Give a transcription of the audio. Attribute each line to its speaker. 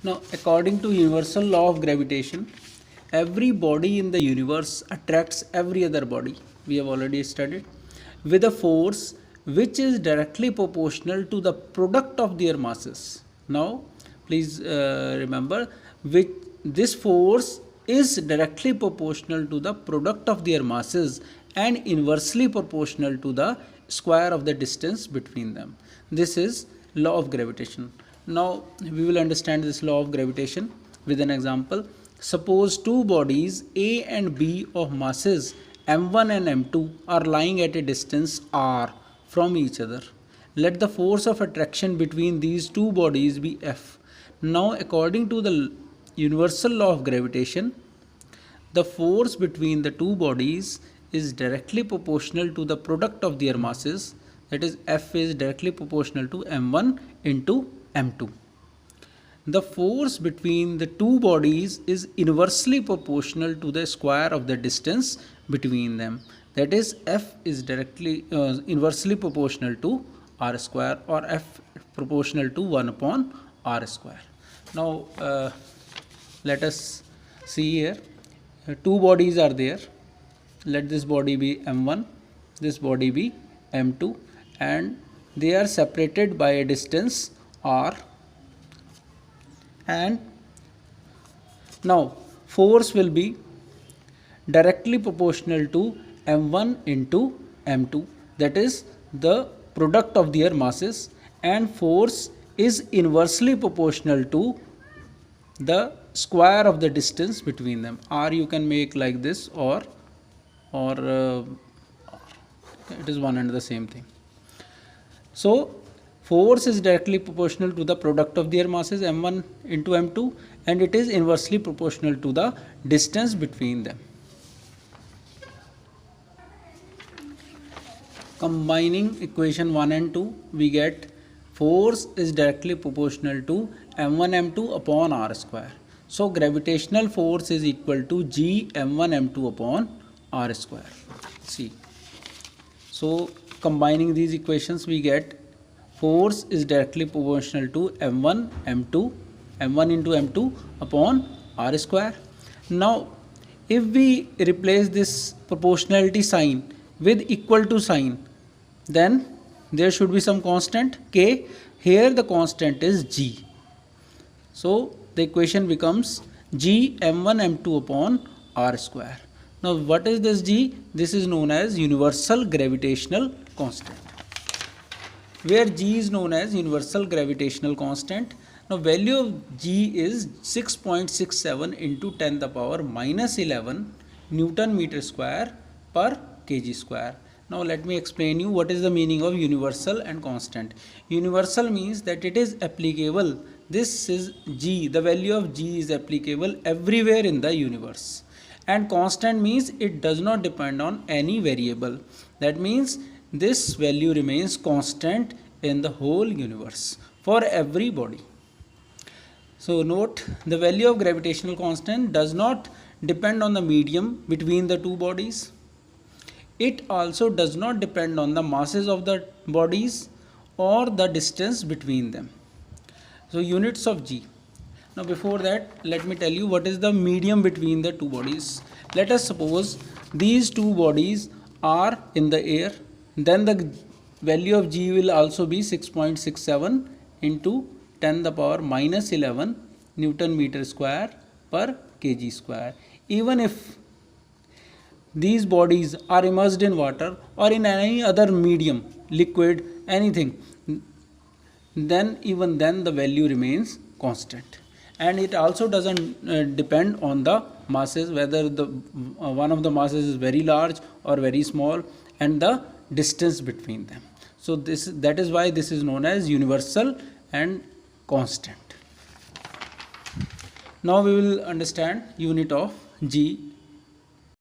Speaker 1: Now, according to universal law of gravitation, every body in the universe attracts every other body. We have already studied with a force which is directly proportional to the product of their masses. Now, please remember, which this force is directly proportional to the product of their masses and inversely proportional to the square of the distance between them. This is law of gravitation. Now we will understand this law of gravitation with an example. Suppose two bodies A and B of masses m1 and m2 are lying at a distance r from each other. Let the force of attraction between these two bodies be F. Now, according to the universal law of gravitation, the force between the two bodies is directly proportional to the product of their masses, that is F is directly proportional to m1 into m2. The force between the two bodies is inversely proportional to the square of the distance between them, that is F is directly inversely proportional to r square, or F proportional to 1 upon r square. Now let us see here, two bodies are there. Let this body be m1, this body be m2, and they are separated by a distance r. And now force will be directly proportional to m1 into m2, that is the product of their masses, and force is inversely proportional to the square of the distance between them. R you can make like this, or it is one and the same thing. So force is directly proportional to the product of their masses m1 into m2, and it is inversely proportional to the distance between them. Combining equation 1 and 2, we get force is directly proportional to m1 m2 upon r square. So gravitational force is equal to g m1 m2 upon r square. See, so combining these equations, we get force is directly proportional to m1 m2, m1 into m2 upon r square. Now if we replace this proportionality sign with equal to sign, then there should be some constant k. Here the constant is g. So the equation becomes g m1 m2 upon r square. Now what is this g? This is known as universal gravitational constant, where g is known as universal gravitational constant. Now value of g is 6.67 into 10 the power minus 11 Newton meter square per kg square. Now let me explain you what is the meaning of universal and constant. Universal means that it is applicable. This is g, the value of g is applicable everywhere in the universe. And constant means it does not depend on any variable. That means this value remains constant in the whole universe for every body. So note, the value of gravitational constant does not depend on the medium between the two bodies. It also does not depend on the masses of the bodies or the distance between them. So units of g. Now before that, let me tell you what is the medium between the two bodies. Let us suppose these two bodies are in the air, then the value of g will also be 6.67 into 10 the power minus 11 Newton meter square per kg square. Even if these bodies are immersed in water or in any other medium, liquid, anything, then even then the value remains constant. And it also doesn't depend on the masses, whether the one of the masses is very large or very small, and the distance between them. So that is why this is known as universal and constant. Now we will understand unit of g